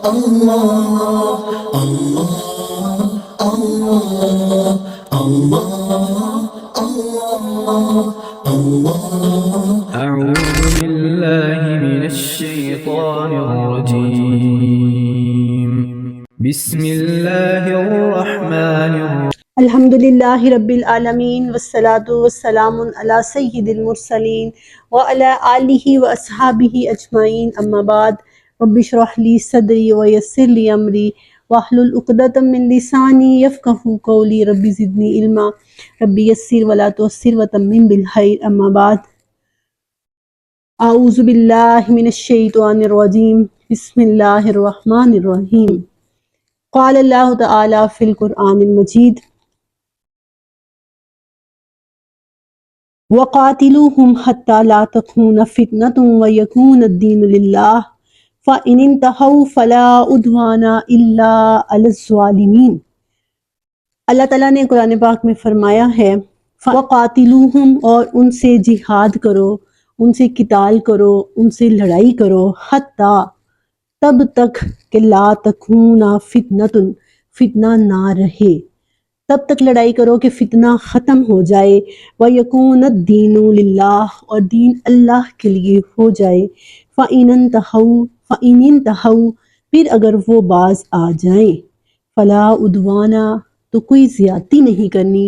اللہ اللہ اللہ اللہ اللہ اعوذ باللہ من الشیطان الرجیم بسم اللہ الرحمن الرحیم الحمدللہ رب العالمین والصلاة والسلام علی سید المرسلین وعلی آلہ واصحابہ اجمعین اما بعد رب اشرح لی صدری ویسر لی امری واحلل عقدۃ من لسانی یفقہوا قولی رب زدنی علما رب یسر ولا تعسر وتمم بالخیر اما بعد اعوذ باللہ من الشیطان الرجیم بسم اللہ الرحمن الرحیم قال اللہ تعالی فی القرآن المجید وَقَاتِلُوهُمْ حَتَّى لَا تَكُونَ فِتْنَةٌ وَيَكُونَ الدِّينُ لِلَّهِ فَإِنِ انْتَهَوْا فَلَا عُدْوَانَ إِلَّا عَلَى الظَّالِمِينَ۔ اللہ تعالیٰ نے قرآن پاک میں فرمایا ہے وَقَاتِلُوهُمْ، اور ان سے جہاد کرو، ان سے قتال کرو، ان سے لڑائی کرو، حتیٰ تب تک کہ لا تکون فتنۃ، فتنہ نہ رہے، تب تک لڑائی کرو کہ فتنہ ختم ہو جائے، وَيَكُونَ الدِّينُ لِلَّهِ، اور دین اللہ کے لیے ہو جائے، فَإِنِ انْتَهَوْا، پھر اگر وہ باز آ جائیں، فَلَا عُدْوَانَ، تو کوئی زیادتی نہیں کرنی،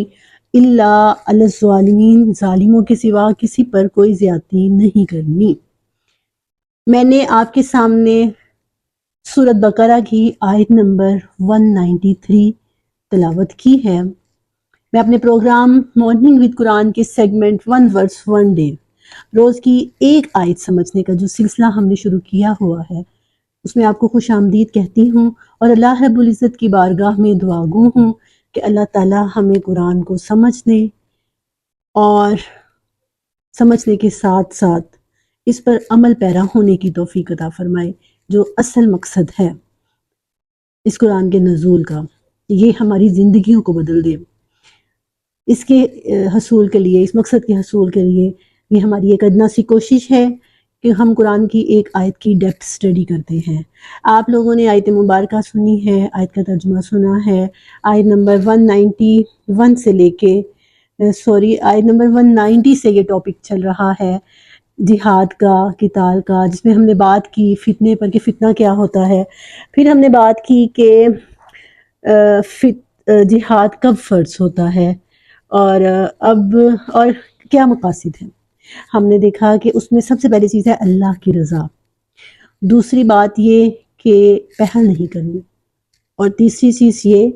إِلَّا عَلَى الظَّالِمِينَ، ظالموں کے سوا کسی پر کوئی زیادتی نہیں کرنی۔ میں نے آپ کے سامنے سورۃ بقرہ کی آیت نمبر 193 تلاوت کی ہے۔ میں اپنے پروگرام مارننگ ود قرآن کے سیگمنٹ 1 ورس 1 ڈے، روز کی ایک آیت سمجھنے کا جو سلسلہ ہم نے شروع کیا ہوا ہے، اس میں آپ کو خوش آمدید کہتی ہوں اور اللہ رب العزت کی بارگاہ میں دعا گو ہوں کہ اللہ تعالی ہمیں قرآن کو سمجھنے اور سمجھنے کے ساتھ ساتھ اس پر عمل پیرا ہونے کی توفیق عطا فرمائے، جو اصل مقصد ہے اس قرآن کے نزول کا، یہ ہماری زندگیوں کو بدل دے۔ اس کے حصول کے لیے، اس مقصد کے حصول کے لیے یہ ہماری ایک ادنا سی کوشش ہے کہ ہم قرآن کی ایک آیت کی ڈیپتھ اسٹڈی کرتے ہیں۔ آپ لوگوں نے آیت مبارکہ سنی ہے، آیت کا ترجمہ سنا ہے، آیت نمبر 191 سے لے کے آیت نمبر 190 سے یہ ٹاپک چل رہا ہے جہاد کا، قتال کا، جس میں ہم نے بات کی فتنے پر کہ فتنہ کیا ہوتا ہے، پھر ہم نے بات کی کہ جہاد کب فرض ہوتا ہے اور کیا مقاصد ہیں۔ ہم نے دیکھا کہ اس میں سب سے پہلی چیز ہے اللہ کی رضا، دوسری بات یہ کہ پہل نہیں کرنی، اور تیسری چیز یہ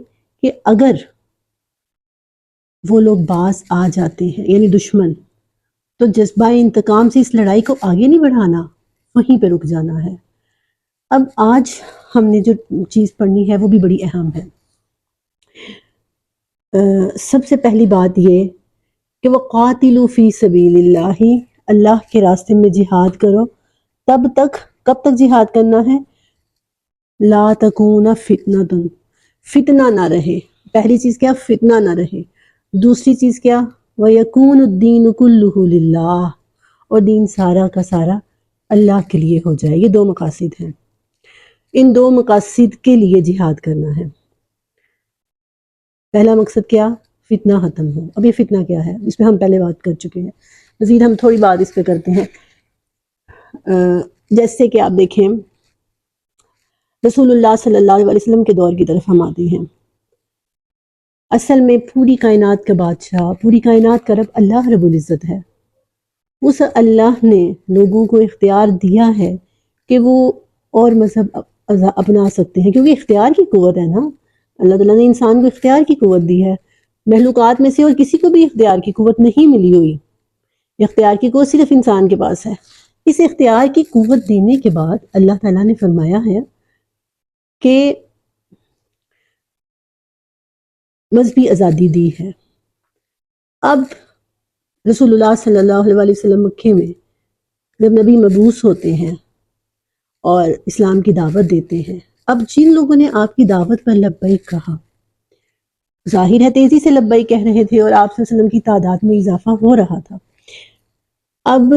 کہ اگر وہ لوگ باز آ جاتے ہیں یعنی دشمن، تو جذبہ انتقام سے اس لڑائی کو آگے نہیں بڑھانا، وہیں پہ رک جانا ہے۔ اب آج ہم نے جو چیز پڑھنی ہے وہ بھی بڑی اہم ہے۔ سب سے پہلی بات یہ کہ وَقَاتِلُوا فِي سَبِيلِ اللَّهِ، اللہ کے راستے میں جہاد کرو، تب تک، کب تک جہاد کرنا ہے؟ لا تکون فتنۃ، فتنہ نہ رہے، پہلی چیز کیا؟ فتنہ نہ رہے، دوسری چیز کیا؟ وَيَكُونُ الدِّينُ كُلُّهُ لِلَّهِ، اور دین سارا کا سارا اللہ کے لیے ہو جائے۔ یہ دو مقاصد ہیں، ان دو مقاصد کے لیے جہاد کرنا ہے۔ پہلا مقصد کیا؟ فتنہ ختم ہو۔ اب یہ فتنہ کیا ہے؟ اس پہ ہم پہلے بات کر چکے ہیں، مزید ہم تھوڑی بات اس پہ کرتے ہیں۔ جیسے کہ آپ دیکھیں رسول اللہ صلی اللہ علیہ وسلم کے دور کی طرف ہم آتے ہیں۔ اصل میں پوری کائنات کا بادشاہ، پوری کائنات کا رب اللہ رب العزت ہے۔ اس اللہ نے لوگوں کو اختیار دیا ہے کہ وہ اور مذہب اپنا سکتے ہیں، کیونکہ اختیار کی قوت ہے نا، اللہ تعالیٰ نے انسان کو اختیار کی قوت دی ہے۔ مخلوقات میں سے اور کسی کو بھی اختیار کی قوت نہیں ملی ہوئی، اختیار کی قوت صرف انسان کے پاس ہے۔ اس اختیار کی قوت دینے کے بعد اللہ تعالیٰ نے فرمایا ہے کہ مذہبی آزادی دی ہے۔ اب رسول اللہ صلی اللہ علیہ وسلم مکے میں جب نبی مبعوث ہوتے ہیں اور اسلام کی دعوت دیتے ہیں، اب جن لوگوں نے آپ کی دعوت پر لبیک کہا، ظاہر ہے تیزی سے لبیک کہہ رہے تھے اور آپ صلی اللہ علیہ وسلم کی تعداد میں اضافہ ہو رہا تھا، اب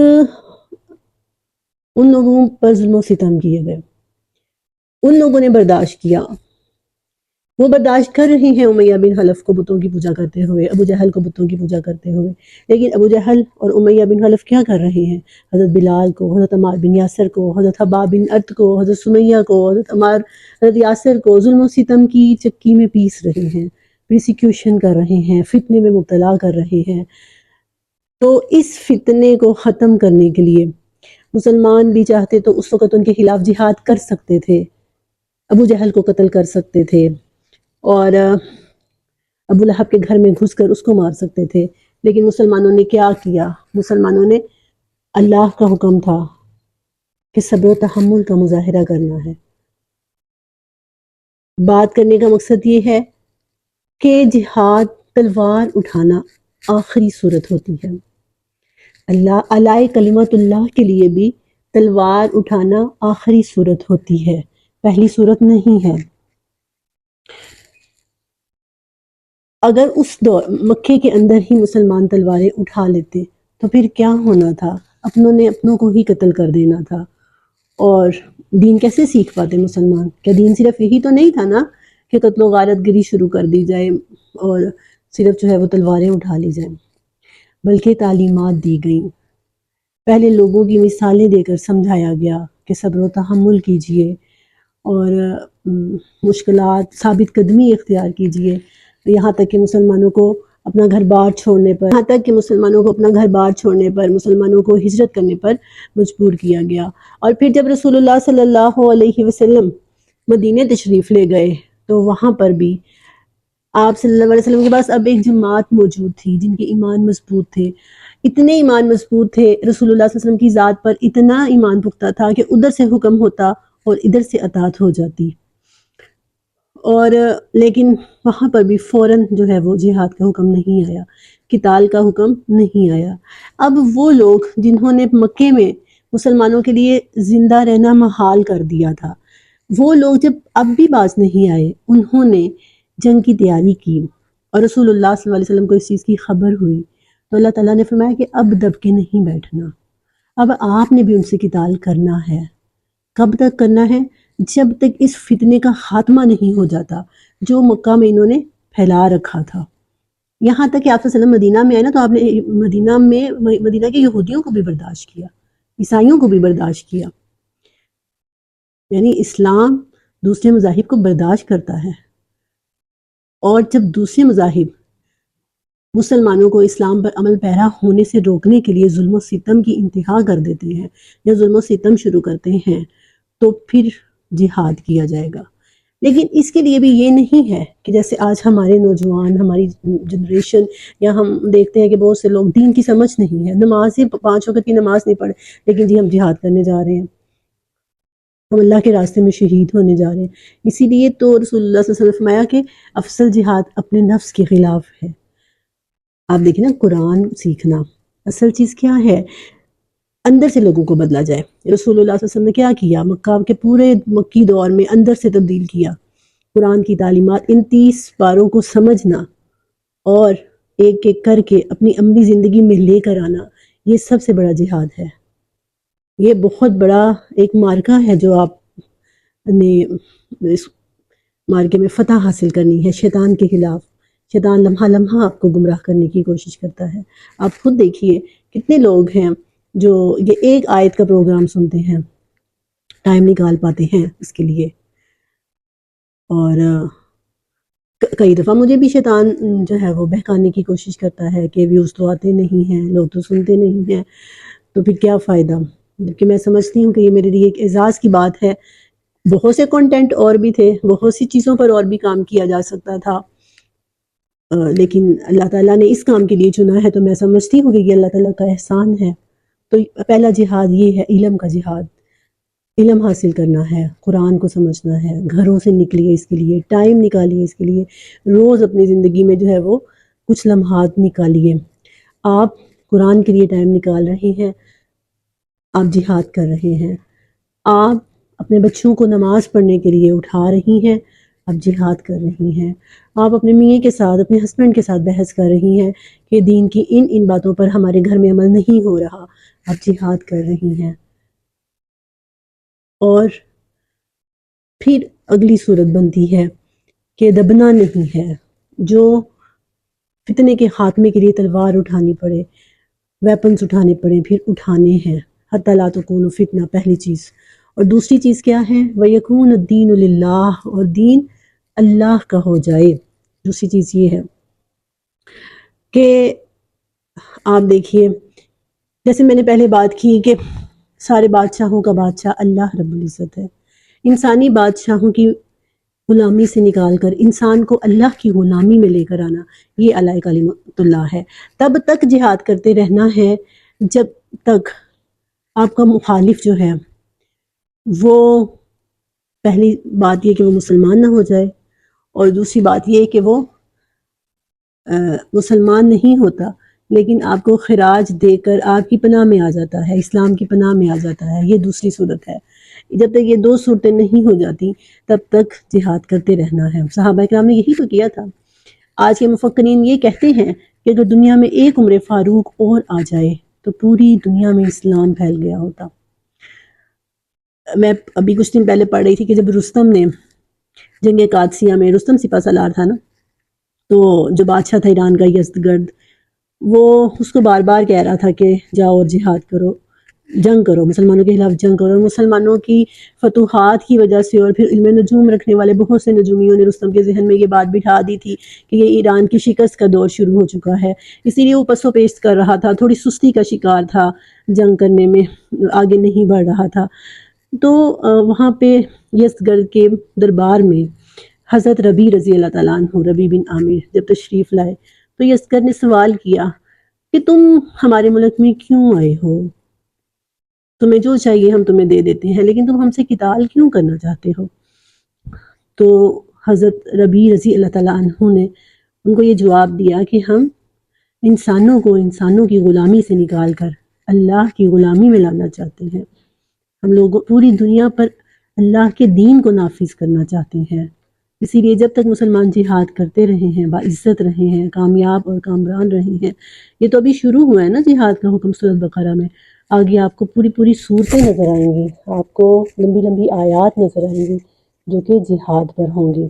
ان لوگوں پر ظلم و ستم کیے گئے ان لوگوں نے برداشت کیا، وہ برداشت کر رہے ہیں امیہ بن خلف کو بتوں کی پوجا کرتے ہوئے، ابو جہل کو بتوں کی پوجا کرتے ہوئے، لیکن ابو جہل اور امیہ بن خلف کیا کر رہے ہیں؟ حضرت بلال کو، حضرت عمار بن یاسر کو، حضرت حباب بن ارت کو، حضرت سمیہ کو، حضرت یاسر کو ظلم و ستم کی چکی میں پیس رہے ہیں، پرسیکیوشن کر رہے ہیں، فتنے میں مبتلا کر رہے ہیں۔ تو اس فتنے کو ختم کرنے کے لیے مسلمان بھی چاہتے تو اس وقت ان کے خلاف جہاد کر سکتے تھے، ابو جہل کو قتل کر سکتے تھے، اور ابو لہب کے گھر میں گھس کر اس کو مار سکتے تھے، لیکن مسلمانوں نے کیا کیا؟ مسلمانوں نے، اللہ کا حکم تھا کہ صبر و تحمل کا مظاہرہ کرنا ہے۔ بات کرنے کا مقصد یہ ہے کہ جہاد، تلوار اٹھانا آخری صورت ہوتی ہے۔ اللہ علیہ کلمت اللہ کے لیے بھی تلوار اٹھانا آخری صورت ہوتی ہے، پہلی صورت نہیں ہے۔ اگر اس دور مکے کے اندر ہی مسلمان تلواریں اٹھا لیتے تو پھر کیا ہونا تھا؟ اپنوں نے اپنوں کو ہی قتل کر دینا تھا، اور دین کیسے سیکھ پاتے مسلمان؟ کیا دین صرف یہی تو نہیں تھا نا کہ قتل و غارت گری شروع کر دی جائے اور صرف جو ہے وہ تلواریں اٹھا لی جائیں، بلکہ تعلیمات دی گئیں، پہلے لوگوں کی مثالیں دے کر سمجھایا گیا کہ صبر و تحمل کیجئے اور مشکلات ثابت قدمی اختیار کیجئے، یہاں تک کہ مسلمانوں کو اپنا گھر بار چھوڑنے پر مسلمانوں کو ہجرت کرنے پر مجبور کیا گیا۔ اور پھر جب رسول اللہ صلی اللہ علیہ وسلم مدینے تشریف لے گئے تو وہاں پر بھی آپ صلی اللہ علیہ وسلم کے پاس اب ایک جماعت موجود تھی جن کے ایمان مضبوط تھے، اتنے ایمان مضبوط تھے، رسول اللہ صلی اللہ علیہ وسلم کی ذات پر اتنا ایمان پختہ تھا کہ ادھر سے حکم ہوتا اور ادھر سے اطاعت ہو جاتی، اور لیکن وہاں پر بھی فوراً جو ہے وہ جہاد کا حکم نہیں آیا، قتال کا حکم نہیں آیا۔ اب وہ لوگ جنہوں نے مکے میں مسلمانوں کے لیے زندہ رہنا محال کر دیا تھا، وہ لوگ جب اب بھی باز نہیں آئے، انہوں نے جنگ کی تیاری کی، اور رسول اللہ صلی اللہ علیہ وسلم کو اس چیز کی خبر ہوئی تو اللہ تعالیٰ نے فرمایا کہ اب دب کے نہیں بیٹھنا، اب آپ نے بھی ان سے قتال کرنا ہے۔ کب تک کرنا ہے؟ جب تک اس فتنے کا خاتمہ نہیں ہو جاتا جو مکہ میں انہوں نے پھیلا رکھا تھا۔ یہاں تک کہ آپ صلی اللہ علیہ وسلم مدینہ میں آئے نا تو آپ نے مدینہ کے یہودیوں کو بھی برداشت کیا، عیسائیوں کو بھی برداشت کیا، یعنی اسلام دوسرے مذاہب کو برداشت کرتا ہے، اور جب دوسرے مذاہب مسلمانوں کو اسلام پر عمل پیرا ہونے سے روکنے کے لیے ظلم و ستم کی انتہا کر دیتے ہیں یا ظلم و ستم شروع کرتے ہیں تو پھر جہاد کیا جائے گا۔ لیکن اس کے لیے بھی یہ نہیں ہے کہ جیسے آج ہمارے نوجوان، ہماری جنریشن، یا ہم دیکھتے ہیں کہ بہت سے لوگ دین کی سمجھ نہیں ہے، نماز 5 وقت کی نماز نہیں پڑھے لیکن جی ہم جہاد کرنے جا رہے ہیں، ہم اللہ کے راستے میں شہید ہونے جا رہے ہیں۔ اسی لیے تو رسول اللہ صلی اللہ علیہ وسلم نے فرمایا کہ افضل جہاد اپنے نفس کے خلاف ہے۔ آپ دیکھیں نا، قرآن سیکھنا اصل چیز کیا ہے؟ اندر سے لوگوں کو بدلا جائے۔ رسول اللہ صلی اللہ علیہ وسلم نے کیا کیا؟ مکہ کے پورے مکی دور میں اندر سے تبدیل کیا، قرآن کی تعلیمات، ان 30 پاروں کو سمجھنا اور ایک ایک کر کے اپنی عملی زندگی میں لے کر آنا، یہ سب سے بڑا جہاد ہے۔ یہ بہت بڑا ایک مارکہ ہے جو آپ نے اس مارکے میں فتح حاصل کرنی ہے شیطان کے خلاف۔ شیطان لمحہ لمحہ آپ کو گمراہ کرنے کی کوشش کرتا ہے۔ آپ خود دیکھیے کتنے لوگ ہیں جو یہ ایک آیت کا پروگرام سنتے ہیں، ٹائم نکال پاتے ہیں اس کے لیے، اور کئی دفعہ مجھے بھی شیطان جو ہے وہ بہکانے کی کوشش کرتا ہے کہ ویوز تو آتے نہیں ہیں، لوگ تو سنتے نہیں ہیں، تو پھر کیا فائدہ؟ جبکہ میں سمجھتی ہوں کہ یہ میرے لیے ایک اعزاز کی بات ہے۔ بہت سے کنٹینٹ اور بھی تھے، بہت سی چیزوں پر اور بھی کام کیا جا سکتا تھا، لیکن اللہ تعالیٰ نے اس کام کے لیے چنا ہے تو میں سمجھتی ہوں کہ یہ اللہ تعالیٰ کا احسان ہے۔ تو پہلا جہاد یہ ہے، علم کا جہاد، علم حاصل کرنا ہے، قرآن کو سمجھنا ہے، گھروں سے نکلیے اس کے لیے، ٹائم نکالیے اس کے لیے، روز اپنی زندگی میں جو ہے وہ کچھ لمحات نکالیے۔ آپ قرآن کے لیے ٹائم نکال رہے ہیں، آپ جہاد کر رہے ہیں، آپ اپنے بچوں کو نماز پڑھنے کے لیے اٹھا رہی ہیں، آپ جہاد کر رہی ہیں، آپ اپنے میاں کے ساتھ، اپنے ہسبینڈ کے ساتھ بحث کر رہی ہیں کہ دین کی ان باتوں پر ہمارے گھر میں عمل نہیں ہو رہا، آپ جہاد کر رہی ہیں۔ اور پھر اگلی صورت بنتی ہے کہ دبنا نہیں ہے، جو فتنے کے خاتمے کے لیے تلوار اٹھانی پڑے، ویپنز اٹھانے پڑے، پھر اٹھانے ہیں، حتی لا تکون فتنہ، پہلی چیز۔ اور دوسری چیز کیا ہے؟ وَيَكُونَ الدِّينُ لِلَّهِ، اور دین اللہ کا ہو جائے۔ دوسری چیز یہ ہے کہ آپ دیکھیے، جیسے میں نے پہلے بات کی کہ سارے بادشاہوں کا بادشاہ اللہ رب العزت ہے، انسانی بادشاہوں کی غلامی سے نکال کر انسان کو اللہ کی غلامی میں لے کر آنا، یہ علیہ کلمۃ اللہ ہے۔ تب تک جہاد کرتے رہنا ہے جب تک آپ کا مخالف جو ہے وہ، پہلی بات یہ کہ وہ مسلمان نہ ہو جائے، اور دوسری بات یہ کہ وہ مسلمان نہیں ہوتا لیکن آپ کو خراج دے کر آپ کی پناہ میں آ جاتا ہے، اسلام کی پناہ میں آ جاتا ہے، یہ دوسری صورت ہے۔ جب تک یہ دو صورتیں نہیں ہو جاتی تب تک جہاد کرتے رہنا ہے۔ صحابہ کرام نے یہی تو کیا تھا۔ آج کے مفکرین یہ کہتے ہیں کہ اگر دنیا میں ایک عمر فاروق اور آ جائے تو پوری دنیا میں اسلام پھیل گیا ہوتا۔ میں ابھی کچھ دن پہلے پڑھ رہی تھی کہ جب رستم نے جنگ قادسیہ میں، رستم سپہ سالار تھا نا، تو جو بادشاہ تھا ایران کا یزدگرد، وہ اس کو بار بار کہہ رہا تھا کہ جاؤ اور جہاد کرو، جنگ کرو، مسلمانوں کے خلاف جنگ کرو۔ اور مسلمانوں کی فتوحات کی وجہ سے اور پھر علم نجوم رکھنے والے بہت سے نجومیوں نے رستم کے ذہن میں یہ بات بٹھا دی تھی کہ یہ ایران کی شکست کا دور شروع ہو چکا ہے، اسی لیے وہ پس و پیش کر رہا تھا، تھوڑی سستی کا شکار تھا، جنگ کرنے میں آگے نہیں بڑھ رہا تھا۔ تو وہاں پہ یزدگرد کے دربار میں حضرت ربیع رضی اللہ تعالیٰ عنہ، ربیع بن عامر جب تشریف لائے تو یزدگرد نے سوال کیا کہ تم ہمارے ملک میں کیوں آئے ہو؟ تمہیں جو چاہیے ہم تمہیں دے دیتے ہیں، لیکن تم ہم سے قتال کیوں کرنا چاہتے ہو؟ تو حضرت ربیع رضی اللہ تعالیٰ عنہ نے ان کو یہ جواب دیا کہ ہم انسانوں کو انسانوں کی غلامی سے نکال کر اللہ کی غلامی میں لانا چاہتے ہیں۔ ہم لوگ پوری دنیا پر اللہ کے دین کو نافذ کرنا چاہتے ہیں، اسی لیے جب تک مسلمان جہاد کرتے رہے ہیں، باعزت رہے ہیں، کامیاب اور کامران رہے ہیں۔ یہ تو ابھی شروع ہوا ہے نا جہاد کا حکم سورۃ بقرہ میں، آگے آپ کو پوری پوری صورتیں نظر آئیں گی، آپ کو لمبی لمبی آیات نظر آئیں گی جو کہ جہاد پر ہوں گی۔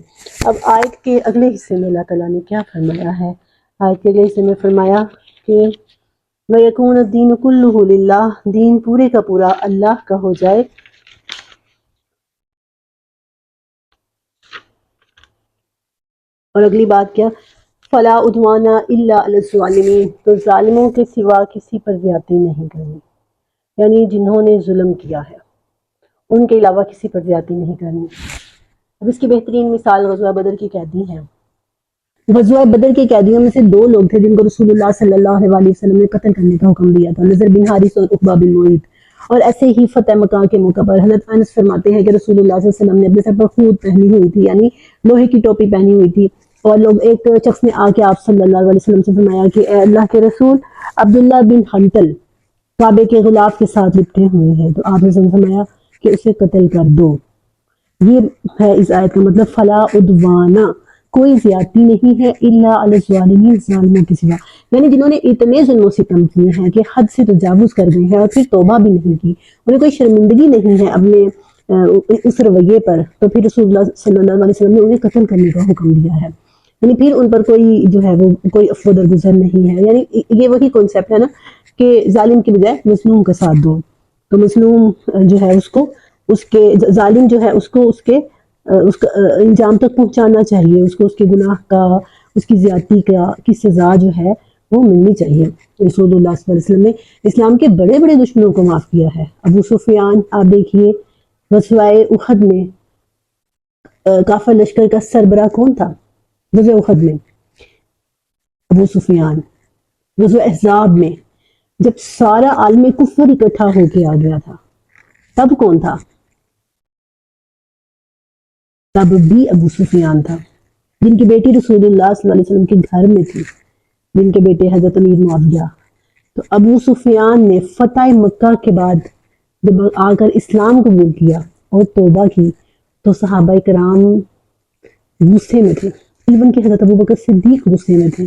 اب آیت کے اگلے حصے میں اللہ تعالیٰ نے کیا فرمایا ہے؟ آیت کے اگلے حصے میں فرمایا کہ وَيَكُونَ الدِّينُ كُلُّهُ لِلَّهِ، دین پورے کا پورا اللہ کا ہو جائے۔ اور اگلی بات کیا؟ فَلَا عُدْوَانَ إِلَّا عَلَى الظَّالِمِينَ، تو ظالموں کے سوا کسی پر زیادتی نہیں کرنی، یعنی جنہوں نے ظلم کیا ہے ان کے علاوہ کسی پر زیادتی نہیں کرنی۔ اب اس کی بہترین مثال غزوہ بدر کی قیدی ہیں۔ غزوہ بدر کے قیدیوں میں سے دو لوگ تھے جن کو رسول اللہ صلی اللہ علیہ وسلم نے قتل کرنے کا حکم دیا تھا، نضر بن حارث اور عقبہ بن معیط۔ اور ایسے ہی فتح مکہ کے موقع پر حضرت انس فرماتے ہیں کہ رسول اللہ صلی اللہ علیہ وسلم نے اپنے سر پر خود پہنی ہوئی تھی، یعنی لوہے کی ٹوپی پہنی ہوئی تھی، اور لوگ ایک شخص نے آ کے آپ صلی اللہ علیہ وسلم سے فرمایا کہ اے اللہ کے رسول، عبداللہ بن حنطل کعبے کے غلاف کے ساتھ لپٹے ہوئے ہیں، تو آپ نے فرمایا کہ اسے قتل کر دو۔ یہ ہے اس آیت کا مطلب، فلا عدوانہ، کوئی زیادتی نہیں ہے، الا علی الظالمین، ظالموں کے سوا، یعنی جنہوں نے اتنے ظلم و ستم کیے ہیں کہ حد سے تجاوز کر گئے ہیں اور پھر توبہ بھی نہیں کی، انہیں کوئی شرمندگی نہیں ہے اپنے اس رویے پر، تو پھر رسول اللہ صلی اللہ علیہ وسلم نے انہیں قتل کرنے کا حکم دیا ہے، یعنی پھر ان پر کوئی جو ہے وہ کوئی عفو و درگزر نہیں ہے۔ یعنی یہ وہی کنسیپٹ ہے نا کہ ظالم کی بجائے مظلوم کا ساتھ دو، تو مظلوم جو ہے اس کو، اس کے ظالم جو ہے اس کو اس کے اس کا انجام تک پہنچانا چاہیے، اس کو اس کے گناہ کا، اس کی زیادتی کا کی سزا جو ہے وہ ملنی چاہیے۔ رسول اللہ صلی اللہ علیہ وسلم نے اسلام کے بڑے بڑے دشمنوں کو معاف کیا ہے۔ ابو سفیان آپ دیکھیے، غزوہ احد میں کافر لشکر کا سربراہ کون تھا؟ غزوہ احد میں ابو سفیان۔ غزوہ احزاب میں جب سارا عالم کفر اکٹھا ہو کے آ گیا تھا تب کون تھا؟ تب بھی ابو سفیان تھا، جن کی بیٹی رسول اللہ صلی اللہ علیہ وسلم کے گھر میں تھی، جن کے بیٹے حضرت امیر معاویہ۔ تو ابو سفیان نے فتح مکہ کے بعد جب آ کر اسلام قبول کیا اور توبہ کی تو صحابہ کرام غصے میں تھے، ایون کہ حضرت ابو بکر صدیق غصے میں تھے۔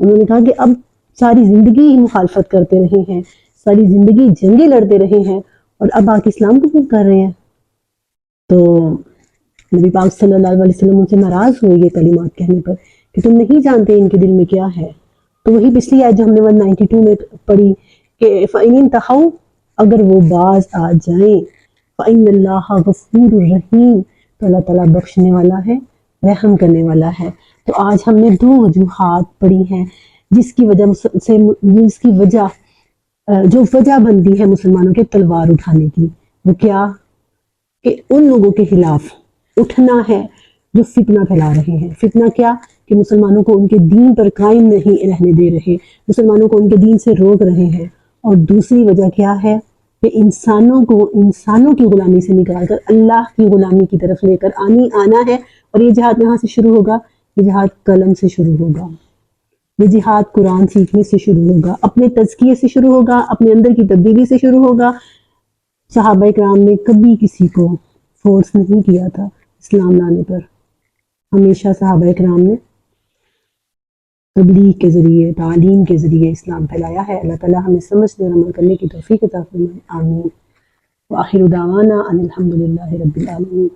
انہوں نے کہا کہ اب ساری زندگی مخالفت کرتے رہے ہیں، ساری زندگی جنگیں لڑتے رہے ہیں، اور اب آ کے اسلام قبول کر رہے ہیں۔ تو نبی پاک صلی اللہ علیہ وسلم ان سے ناراض ہوئے یہ کلمات کہنے پر کہ تم نہیں جانتے ان کے دل میں کیا ہے. تو وہی پچھلی آیت جو ہم نے 192 میں پڑھی کہ فَإِنِ انْتَهَوْا، اگر وہ باز آ جائیں، فَإِنَّ اللَّهَ غَفُورٌ رَحِيمٌ، تو اللہ تعالیٰ بخشنے والا ہے، رحم کرنے والا ہے. تو آج ہم نے 2 وجوہات پڑھی ہیں جس کی وجہ جو وجہ بنتی ہے مسلمانوں کے تلوار اٹھانے کی، وہ کیا کہ ان لوگوں کے خلاف اٹھنا ہے جو فتنہ پھیلا رہے ہیں. فتنہ کیا کہ مسلمانوں کو ان کے دین پر قائم نہیں رہنے دے رہے، مسلمانوں کو ان کے دین سے روک رہے ہیں. اور دوسری وجہ کیا ہے کہ انسانوں کی غلامی سے نکال کر اللہ کی غلامی کی طرف لے کر آنا ہے. اور یہ جہاد یہاں سے شروع ہوگا، یہ جہاد قلم سے شروع ہوگا، یہ جہاد قرآن سیکھنے سے شروع ہوگا، اپنے تزکیے سے شروع ہوگا، اپنے اندر کی تبدیلی سے شروع ہوگا. صحابہ کرام نے کبھی کسی کو فورس نہیں کیا تھا اسلام لانے پر. ہمیشہ صحابہ کرام نے تبلیغ کے ذریعے، تعلیم کے ذریعے اسلام پھیلایا ہے. اللہ تعالیٰ ہمیں سمجھنے اور عمل کرنے کی توفیق عطا فرمائے. آمین. وآخر دعوانا ان الحمد للہ رب العالمین.